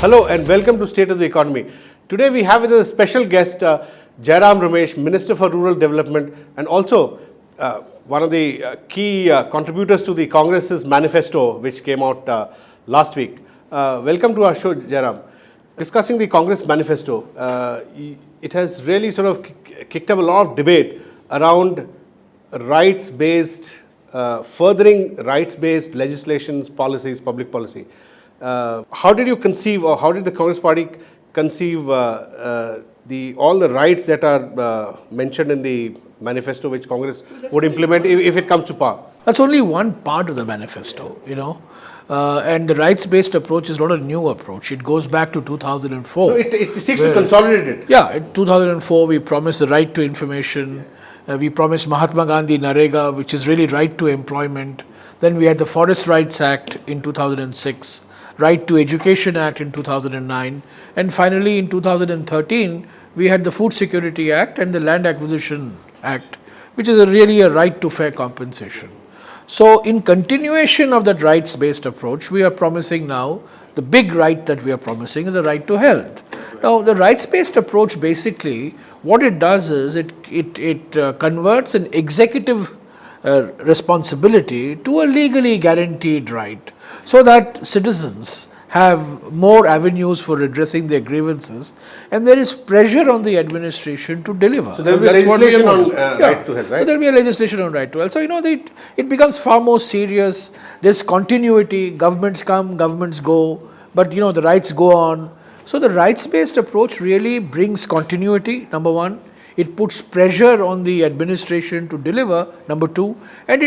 Hello and welcome to State of the Economy. Today we have with us a special guest, Jairam Ramesh, Minister for Rural Development and also one of the key contributors to the Congress's manifesto which came out last week. Welcome to our show, Jairam. Discussing the Congress manifesto, it has really sort of kicked up a lot of debate around rights-based, furthering rights-based legislations, policies, public policy. How did you conceive, or how did the Congress Party conceive all the rights that are mentioned in the manifesto which Congress would implement if it comes to power? That's only one part of the manifesto, and the rights-based approach is not a new approach. It goes back to 2004. No, it seeks to consolidate it. Yeah, in 2004 we promised the right to information. We promised Mahatma Gandhi MGNREGA, which is really right to employment. Then we had the Forest Rights Act in 2006. Right to Education Act in 2009, and finally in 2013 we had the Food Security Act and the Land Acquisition Act, which is really a right to fair compensation. So in continuation of that rights-based approach, we are promising now, the big right that we are promising is the right to health. Now the rights-based approach, basically what it does is it converts an executive responsibility to a legally guaranteed right, so that citizens have more avenues for redressing their grievances, and there is pressure on the administration to deliver. So there will be legislation on right to health, right? So there will be a legislation on right to health. So it becomes far more serious. There's continuity. Governments come, governments go, but the rights go on. So the rights-based approach really brings continuity, number one. It puts pressure on the administration to deliver, number two, and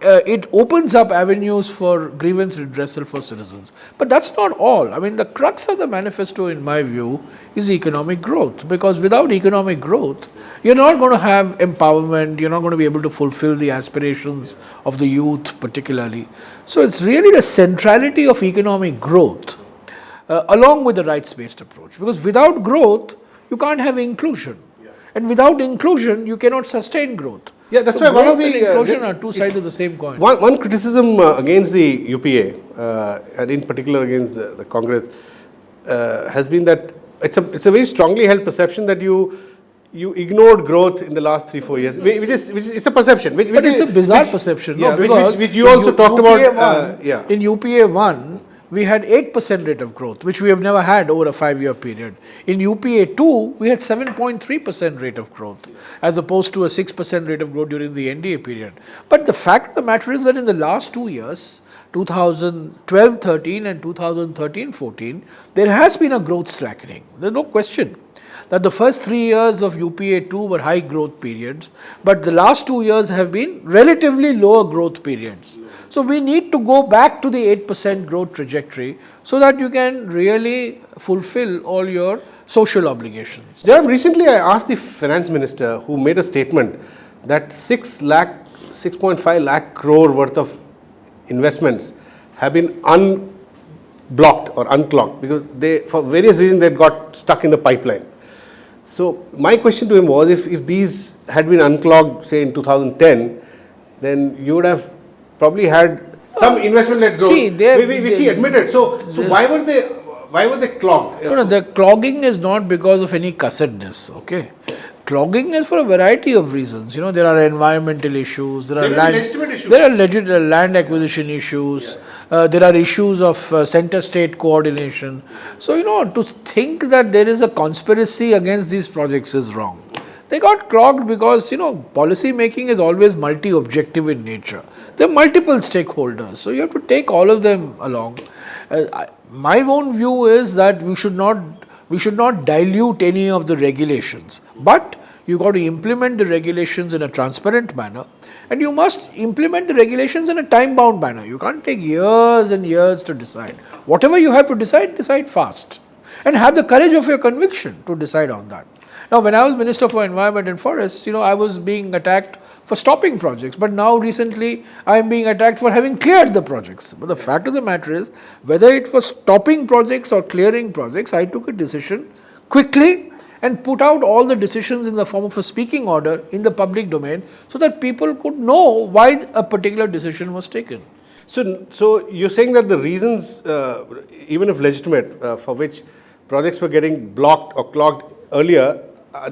it opens up avenues for grievance redressal for citizens. But that's not all. I mean, the crux of the manifesto, in my view, is economic growth. Because without economic growth, you're not going to have empowerment, you're not going to be able to fulfill the aspirations of the youth particularly. So it's really the centrality of economic growth along with the rights-based approach. Because without growth, you can't have inclusion. And without inclusion, you cannot sustain growth. Yeah, that's so why one of the inclusion are two sides of the same coin. One criticism against the UPA, and in particular against the Congress, has been that it's a very strongly held perception that you ignored growth in the last 3-4 years, which is it's a perception. But it's a bizarre perception. Yeah, because which you also talked about. In UPA 1, we had 8% rate of growth, which we have never had over a 5-year period. In UPA 2, we had 7.3% rate of growth, as opposed to a 6% rate of growth during the NDA period. But the fact of the matter is that in the last 2 years, 2012-13 and 2013-14, there has been a growth slackening. There's no question that the first 3 years of UPA 2 were high growth periods, but the last 2 years have been relatively lower growth periods. So we need to go back to the 8% growth trajectory so that you can really fulfill all your social obligations. Jairam, recently I asked the finance minister, who made a statement that 6.5 lakh crore worth of investments have been unblocked or unclogged because for various reasons they got stuck in the pipeline. So my question to him was, if these had been unclogged, say in 2010, then you would have probably had some investment-led growth, which he admitted. So why were they clogged? No, the clogging is not because of any cussedness, okay? Clogging is for a variety of reasons. There are environmental issues, there are land acquisition issues, there are issues of center-state coordination. So, to think that there is a conspiracy against these projects is wrong. They got clogged because, policy making is always multi-objective in nature. There are multiple stakeholders, so you have to take all of them along. My own view is that we should not dilute any of the regulations, but you got to implement the regulations in a transparent manner, and you must implement the regulations in a time-bound manner. You can't take years and years to decide. Whatever you have to decide fast, and have the courage of your conviction to decide on that. Now, when I was Minister for Environment and Forests, I was being attacked for stopping projects, but now recently I am being attacked for having cleared the projects. But the fact of the matter is, whether it was stopping projects or clearing projects, I took a decision quickly and put out all the decisions in the form of a speaking order in the public domain so that people could know why a particular decision was taken. So you're saying that the reasons, even if legitimate, for which projects were getting blocked or clogged earlier,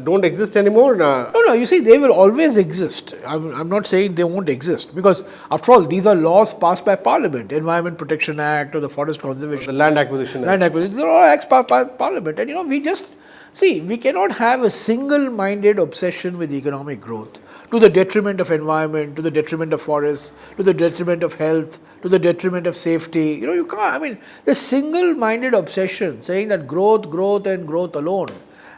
don't exist anymore? No, you see, they will always exist. I'm not saying they won't exist, because after all, these are laws passed by Parliament, Environment Protection Act or the Forest Conservation. The Land Acquisition Act. Land acquisition, these are all acts passed by Parliament. And we just, see, we cannot have a single-minded obsession with economic growth to the detriment of environment, to the detriment of forests, to the detriment of health, to the detriment of safety. You can't, the single-minded obsession saying that growth and growth alone,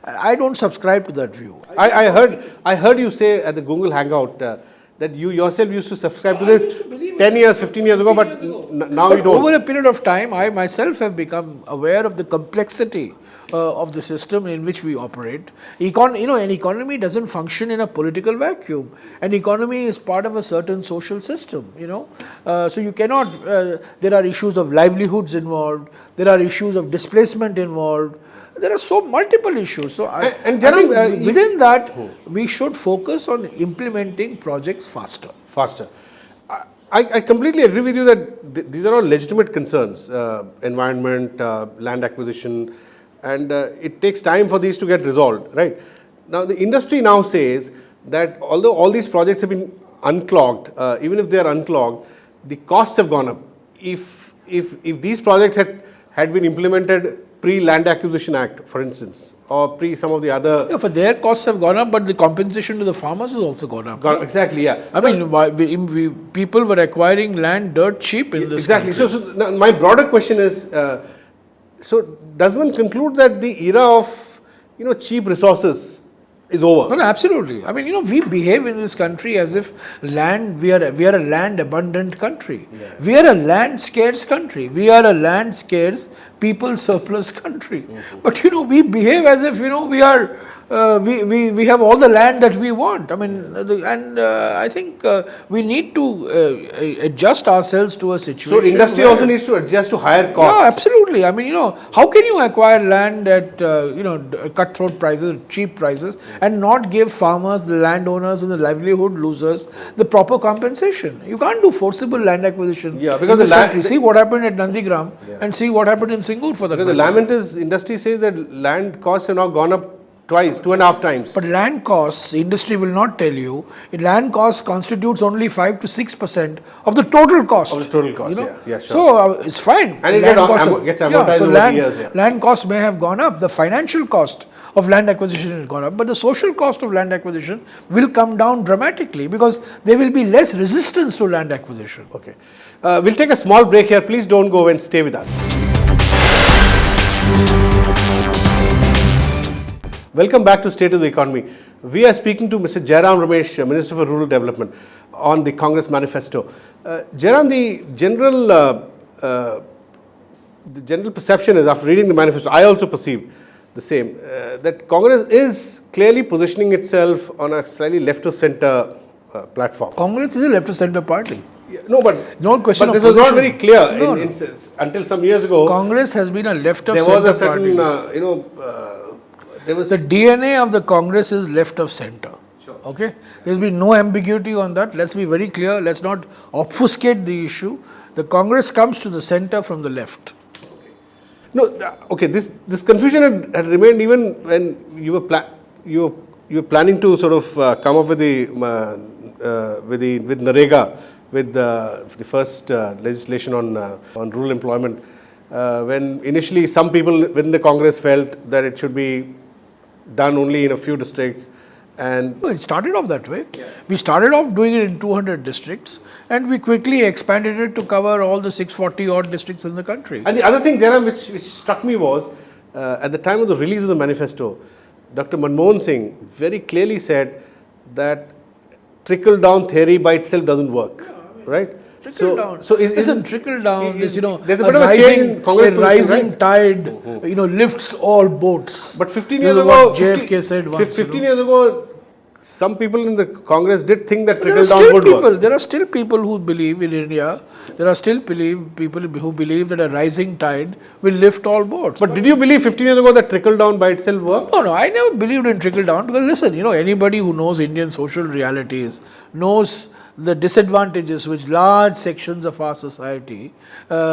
I don't subscribe to that view. I heard you say at the Google Hangout that you yourself used to subscribe to this 10 years, 15 years ago, but now you don't. Over a period of time, I myself have become aware of the complexity of the system in which we operate. An economy doesn't function in a political vacuum. An economy is part of a certain social system, So you cannot, there are issues of livelihoods involved, there are issues of displacement involved. There are so multiple issues. So I think within that, we should focus on implementing projects faster. I completely agree with you that these are all legitimate concerns, environment, land acquisition, and it takes time for these to get resolved, right? Now, the industry now says that although all these projects have been unclogged, even if they are unclogged, the costs have gone up. If these projects had been implemented pre-Land Acquisition Act, for instance, or pre some of the other... Yeah, for their costs have gone up, but the compensation to the farmers has also gone up. Exactly, yeah. People were acquiring land dirt cheap in this country. So now my broader question is, so does one conclude that the era of, cheap resources is over? No, absolutely. We behave in this country as if we are a land abundant country. Yeah. We are a land scarce country. We are a land scarce, people surplus country. Mm-hmm. But we behave as if we are we have all the land that we want. I think we need to adjust ourselves to a situation. So industry also needs to adjust to higher costs. Yeah, absolutely. How can you acquire land at cutthroat prices, cheap prices, and not give farmers, the landowners, and the livelihood losers the proper compensation? You can't do forcible land acquisition. Yeah, because in this country. See what happened at Nandigram, and see what happened in Singur for that. Because the lament is, industry says that land costs have now gone up twice, 2.5 times. But land costs, industry will not tell you, land costs constitutes only 5 to 6% of the total cost. Of the total cost, yeah, sure. So it's fine. And it gets amortized over the years. Yeah. Land costs may have gone up, the financial cost of land acquisition has gone up, but the social cost of land acquisition will come down dramatically because there will be less resistance to land acquisition. Okay. We'll take a small break here. Please don't go and stay with us. Welcome back to State of the Economy. We are speaking to Mr. Jairam Ramesh, Minister for Rural Development, on the Congress manifesto. Jairam, the general perception is, after reading the manifesto, I also perceive the same, that Congress is clearly positioning itself on a slightly left-of-centre platform. Congress is a left-of-centre party. Yeah, no, but no question. But this was not very clear until some years ago. Congress has been a left-of-centre party. There was a certain, the DNA of the Congress is left of center. Sure. Okay? There will be no ambiguity on that. Let's be very clear. Let's not obfuscate the issue. The Congress comes to the center from the left. Okay. This confusion had remained even when you were planning to sort of come up with with NREGA, with the first legislation on rural employment. When initially some people within the Congress felt that it should be done only in a few districts, and it started off that way. Yeah. We started off doing it in 200 districts, and we quickly expanded it to cover all the 640 odd districts in the country. And the other thing, Jairam, which struck me was at the time of the release of the manifesto, Dr. Manmohan Singh very clearly said that trickle-down theory by itself doesn't work, right? Trickle down. Isn't trickle down? There's a bit of a change in Congress position, rising tide, lifts all boats. But 15 years ago, JFK said once. 15 years ago, some people in the Congress did think that trickle down would work. There are still people who believe in India. There are still people who believe that a rising tide will lift all boats. But did you believe 15 years ago that trickle down by itself worked? No, I never believed in trickle down because listen, anybody who knows Indian social realities knows the disadvantages which large sections of our society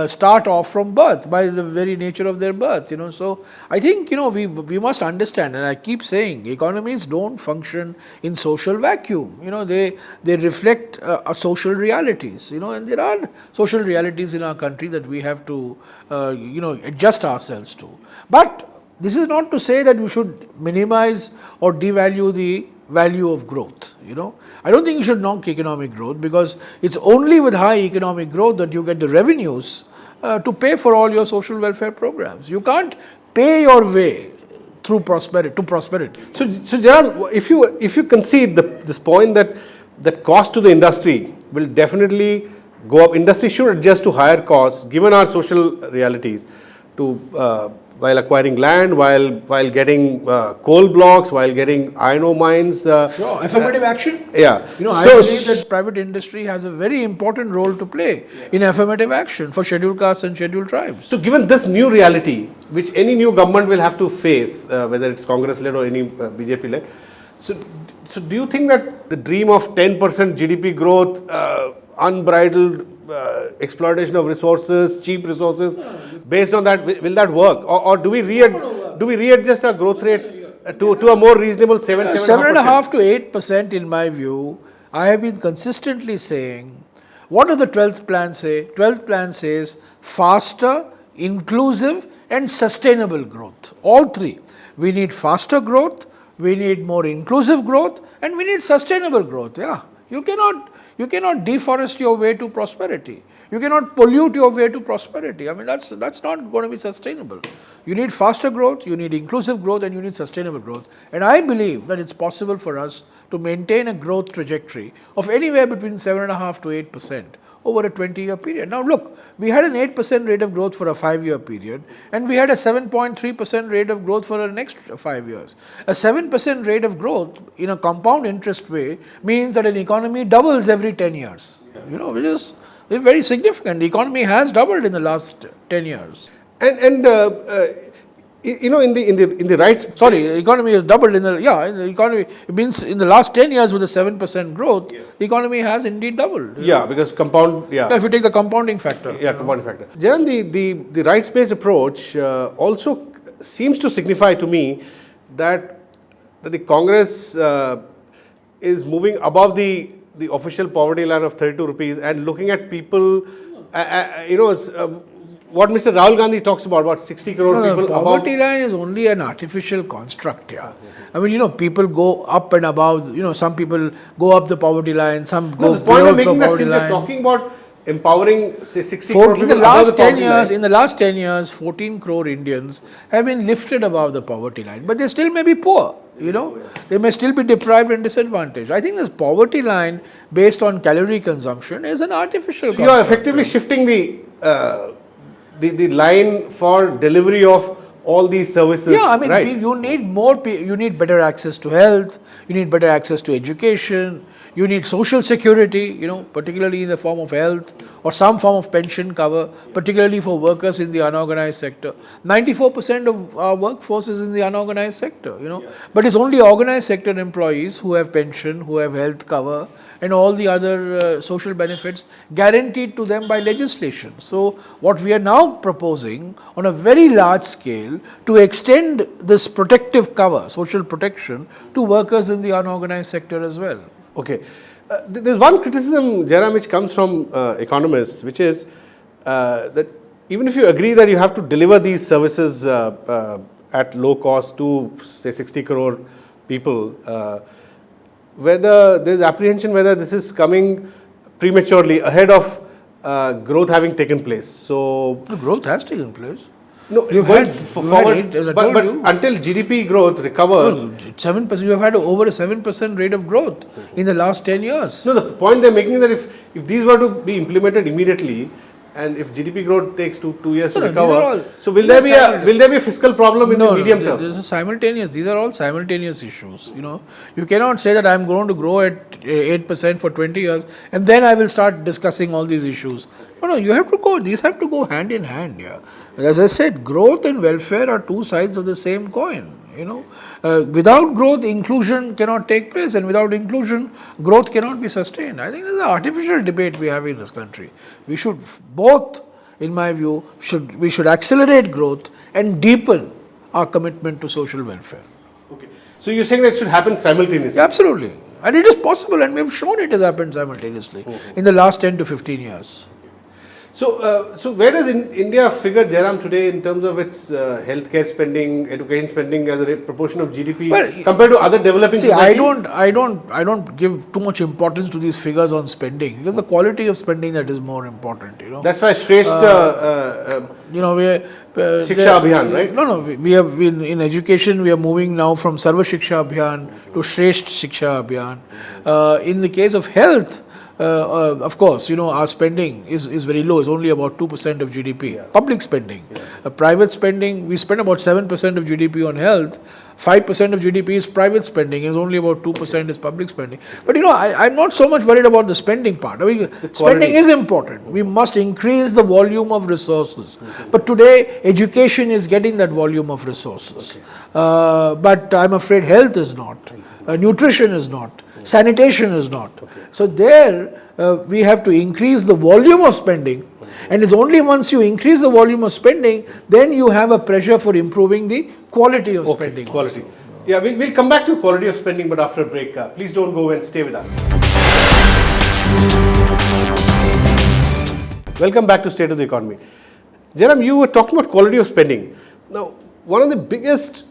start off from birth, by the very nature of their birth, So I think, we must understand, and I keep saying, economies don't function in social vacuum. They reflect social realities, and there are social realities in our country that we have to, adjust ourselves to. But this is not to say that we should minimize or devalue the value of growth. I don't think you should knock economic growth, because it's only with high economic growth that you get the revenues to pay for all your social welfare programs. You can't pay your way through prosperity. So Jairam, if you concede this point that cost to the industry will definitely go up, industry should adjust to higher costs given our social realities, to while acquiring land, while getting coal blocks, while getting iron ore mines. Sure, affirmative action. Yeah. I believe that private industry has a very important role to play in affirmative action for scheduled castes and scheduled tribes. So given this new reality, which any new government will have to face, whether it's Congress-led or any BJP-led, so do you think that the dream of 10% GDP growth, unbridled exploitation of resources, cheap resources, based on that, will that work, or do we readjust our growth rate to a more reasonable 7.5% to 8%? In my view, I have been consistently saying, what does the 12th plan say? 12th plan says faster, inclusive and sustainable growth. All three. We need faster growth, we need more inclusive growth, and we need sustainable growth. Yeah, you cannot deforest your way to prosperity. You cannot pollute your way to prosperity. I mean, that's not going to be sustainable. You need faster growth, you need inclusive growth, and you need sustainable growth. And I believe that it's possible for us to maintain a growth trajectory of anywhere between 7.5% to 8% over a 20-year period. Now look, we had an 8% rate of growth for a 5-year period, and we had a 7.3% rate of growth for the next 5 years. A 7% rate of growth in a compound interest way means that an economy doubles every 10 years, which is very significant. The economy has doubled in the last 10 years. And in the rights. Sorry, the economy has doubled in the economy. It means in the last 10 years with a 7% growth, the economy has indeed doubled. Yeah, because compound. Yeah. If you take the compounding factor. Yeah, compounding factor. Jairam, the rights-based approach also seems to signify to me that the Congress is moving above the official poverty line of 32 rupees and looking at people, what Mr. Rahul Gandhi talks about 60 crore people above. Poverty line is only an artificial construct. Yeah, I mean, people go up and above. Some people go up the poverty line, some go below the poverty line. The point I'm making that since you're talking about empowering, say, 60 crore people in the last 10 years, 14 crore Indians have been lifted above the poverty line, but they still may be poor. They may still be deprived and disadvantaged. I think this poverty line based on calorie consumption is an artificial. So you are effectively shifting the line for delivery of all these services. Yeah, I mean, right? You need more. You need better access to health. You need better access to education. You need social security, particularly in the form of health or some form of pension cover, particularly for workers in the unorganized sector. 94% of our workforce is in the unorganized sector, But it's only organized sector employees who have pension, who have health cover, and all the other social benefits guaranteed to them by legislation. So what we are now proposing on a very large scale to extend this protective cover, social protection, to workers in the unorganized sector as well. Okay. There's one criticism, Jairam, which comes from economists, which is that even if you agree that you have to deliver these services at low cost to, say, 60 crore people, whether there's apprehension whether this is coming prematurely ahead of growth having taken place. So the growth has taken place. No, you've had forward, but until GDP growth recovers, 7%. You have had over a 7% rate of growth in the last 10 years. No, the point they're making is that if these were to be implemented immediately, and if GDP growth takes two years to recover, so will there be a fiscal problem in the medium term? This is simultaneous. These are all simultaneous issues. You cannot say that I'm going to grow at 8% for 20 years and then I will start discussing all these issues. No, you have to go, these have to go hand in hand, yeah. As I said, growth and welfare are two sides of the same coin, Without growth, inclusion cannot take place, and without inclusion, growth cannot be sustained. I think this is an artificial debate we have in this country. We should both, in my view, we should accelerate growth and deepen our commitment to social welfare. Okay. So you're saying that it should happen simultaneously? Absolutely. And it is possible, and we have shown it has happened simultaneously in the last 10 to 15 years. So where does India figure, Jairam, today in terms of its healthcare spending, education spending as a proportion of GDP compared to other developing societies? I don't give too much importance to these figures on spending, because the quality of spending that is more important. That's why Shresth Shiksha Abhiyan, right? No. We have in education, we are moving now from Sarva Shiksha Abhiyan to Shresth Shiksha Abhiyan. In the case of health, of course, our spending is very low. It's only about 2% of GDP. Public spending. Private spending, we spend about 7% of GDP on health. 5% of GDP is private spending, and it's only about 2% is public spending. But I'm not so much worried about the spending part. Spending is important. We must increase the volume of resources. But today, education is getting that volume of resources. But I'm afraid health is not. Nutrition is not. Sanitation is not. So there, we have to increase the volume of spending, and it's only once you increase the volume of spending, then you have a pressure for improving the quality of spending. Quality. Also. Yeah, we'll come back to quality of spending, but after a break. Please don't go and stay with us. Welcome back to State of the Economy. Jairam, you were talking about quality of spending. Now, one of the biggest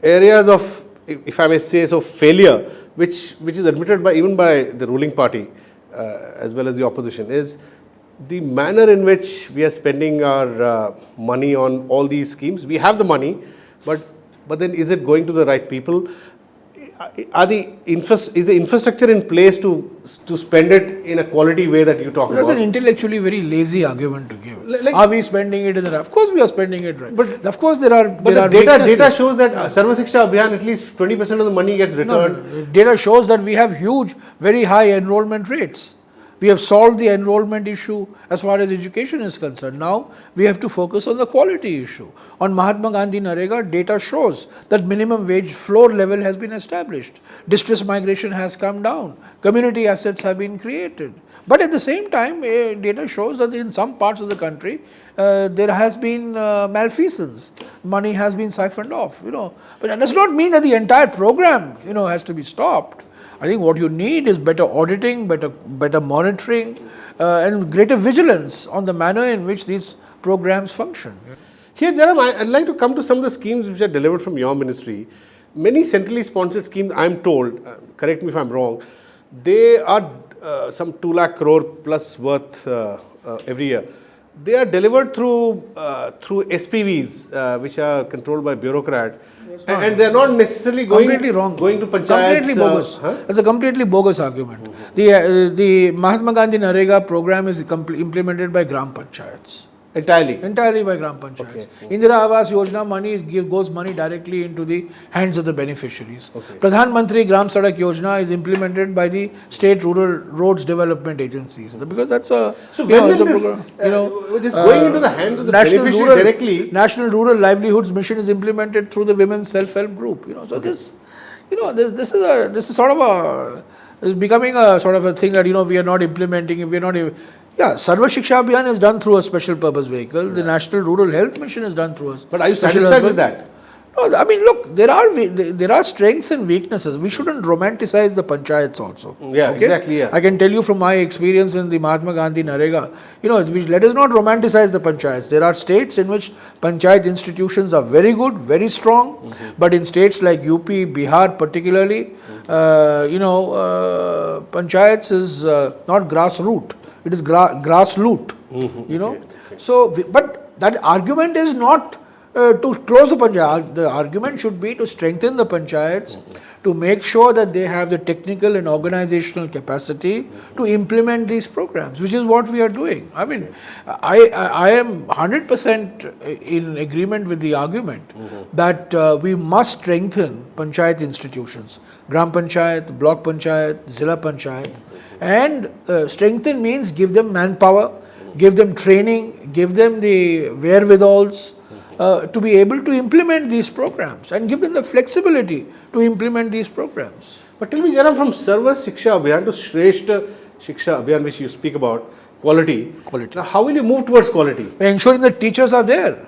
areas of, if I may say so, failure, which is admitted even by the ruling party as well as the opposition, is the manner in which we are spending our money on all these schemes. We have the money, but then is it going to the right people? Is the infrastructure in place to spend it in a quality way that you talk about? That's an intellectually very lazy argument to give. Are we spending it in the right? Of course we are spending it right. But of course there are data shows that Sarva Shiksha Abhiyan, at least 20% of the money gets returned. No, data shows that we have huge, very high enrollment rates. We have solved the enrollment issue as far as education is concerned. Now we have to focus on the quality issue. On Mahatma Gandhi NREGA, data shows that minimum wage floor level has been established. Distress migration has come down. Community assets have been created. But at the same time, data shows that in some parts of the country, there has been malfeasance. Money has been siphoned off. But that does not mean that the entire program, has to be stopped. I think what you need is better auditing, better monitoring, and greater vigilance on the manner in which these programs function. Here, Jairam, I'd like to come to some of the schemes which are delivered from your ministry. Many centrally sponsored schemes, I'm told, correct me if I'm wrong, they are some 2 lakh crore plus worth every year. They are delivered through SPVs, which are controlled by bureaucrats, and they are not necessarily going to panchayats. Completely bogus. That's a completely bogus argument. The Mahatma Gandhi NREGA program is implemented by Gram Panchayats. Entirely by Gram Panchayats. Okay. Indira Awas Yojana money goes directly into the hands of the beneficiaries. Okay. Pradhan Mantri Gram Sadak Yojana is implemented by the state rural roads development agencies, because that's a program. This going into the hands of the beneficiaries directly. National Rural Livelihoods Mission is implemented through the women's self-help group. So this is sort of is becoming a sort of a thing that we are not implementing. If we are not. Sarva Shiksha Abhiyan is done through a special purpose vehicle. The National Rural Health Mission is done through a. But are you satisfied with that? No, I mean, look, there are strengths and weaknesses. We shouldn't romanticize the panchayats also. Yeah, okay? Exactly. Yeah. I can tell you from my experience in the Mahatma Gandhi NREGA, let us not romanticize the panchayats. There are states in which panchayat institutions are very good, very strong, but in states like UP, Bihar particularly, panchayats is not grassroot. It is grass loot, So, but that argument is not to close the panchayat. The argument should be to strengthen the panchayats, to make sure that they have the technical and organizational capacity to implement these programs, which is what we are doing. I mean, I am 100% in agreement with the argument that we must strengthen panchayat institutions, Gram Panchayat, Block Panchayat, Zilla Panchayat. And strengthen means give them manpower, give them training, give them the wherewithals to be able to implement these programs and give them the flexibility to implement these programs. But tell me, Jairam, from Sarva Shiksha Abhiyan to Shreshta Shiksha Abhiyan, which you speak about, quality. Now, how will you move towards quality? By ensuring that teachers are there.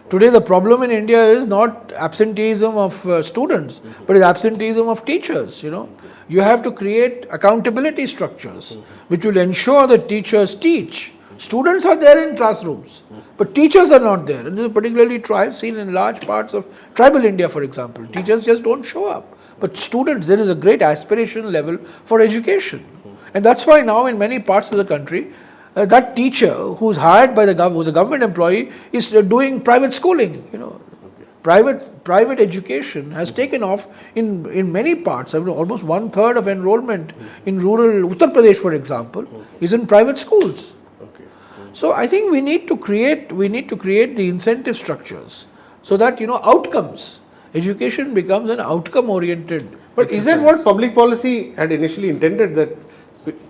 Today, the problem in India is not absenteeism of students, but it's absenteeism of teachers. You have to create accountability structures which will ensure that teachers teach. Students are there in classrooms, but teachers are not there. And this is particularly true. I've seen in large parts of tribal India, for example, teachers just don't show up. But students, there is a great aspiration level for education. And that's why now in many parts of the country, that teacher who's hired by the government, who's a government employee, is doing private schooling. Private education has taken off in many parts. I mean, almost 1/3 of enrollment in rural Uttar Pradesh, for example, is in private schools. So I think we need to create the incentive structures so that outcomes. Education becomes an outcome oriented. But is that what public policy had initially intended, that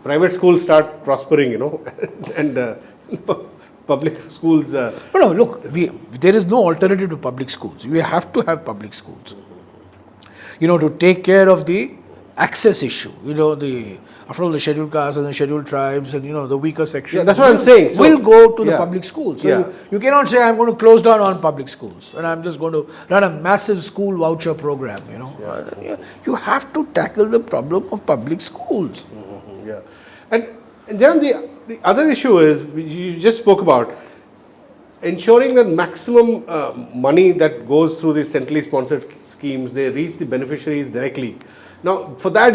private schools start prospering, and public schools? No, look, there is no alternative to public schools. We have to have public schools. To take care of the access issue. After all, the scheduled castes and the scheduled tribes and the weaker sections. Yeah, that's what I'm saying. Will go to the public schools. So you cannot say I'm going to close down on public schools and I'm just going to run a massive school voucher program. You have to tackle the problem of public schools. Yeah, and Jairam, the other issue is, you just spoke about ensuring that maximum money that goes through these centrally sponsored schemes, they reach the beneficiaries directly. Now, for that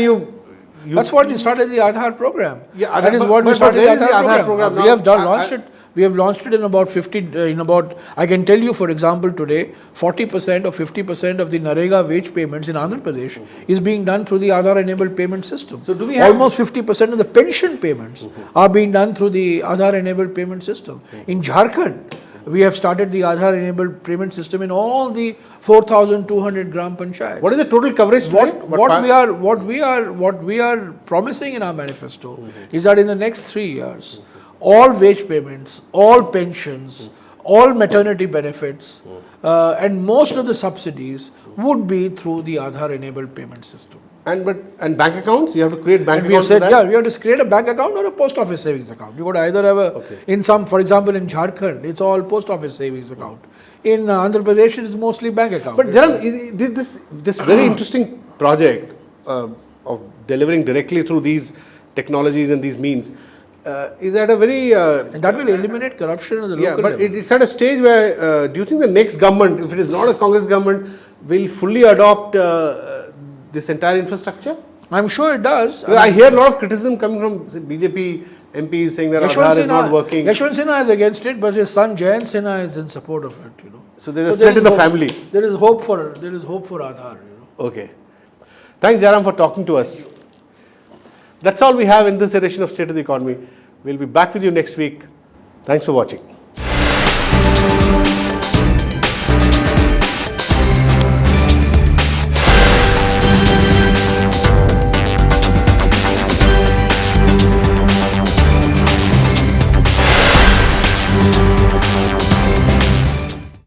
that's what we started the Aadhaar program. Yeah, that is what we started the Aadhaar program. Now, we have launched it. We have launched it in about 50. I can tell you, for example, today 40% or 50% of the NREGA wage payments in Andhra Pradesh is being done through the Aadhaar-enabled payment system. So do we have almost 50% of the pension payments are being done through the Aadhaar-enabled payment system. In Jharkhand, we have started the Aadhaar-enabled payment system in all the 4,200 gram panchayats. What is the total coverage today? What we are promising in our manifesto is that in the next 3 years, all wage payments, all pensions, all maternity benefits, and most of the subsidies would be through the Aadhaar-enabled payment system. And bank accounts? You have to create bank and accounts. We have said, we have to create a bank account or a post office savings account. You got to either have for example, in Jharkhand, it's all post office savings account. In Andhra Pradesh, it is mostly bank account. But Jairam, this very interesting project of delivering directly through these technologies and these means is at a very... and that will eliminate corruption at the local level. But it's at a stage where, do you think the next government, if it is not a Congress government, will fully adopt this entire infrastructure? I'm sure it does. I hear a lot of criticism coming from BJP MPs saying that Aadhaar is not working. Yashwant Sinha is against it, but his son Jayant Sinha is in support of it. So there's a split in the family. There is hope for Aadhaar. Okay. Thanks, Jairam, for talking to us. That's all we have in this edition of State of the Economy. We'll be back with you next week. Thanks for watching.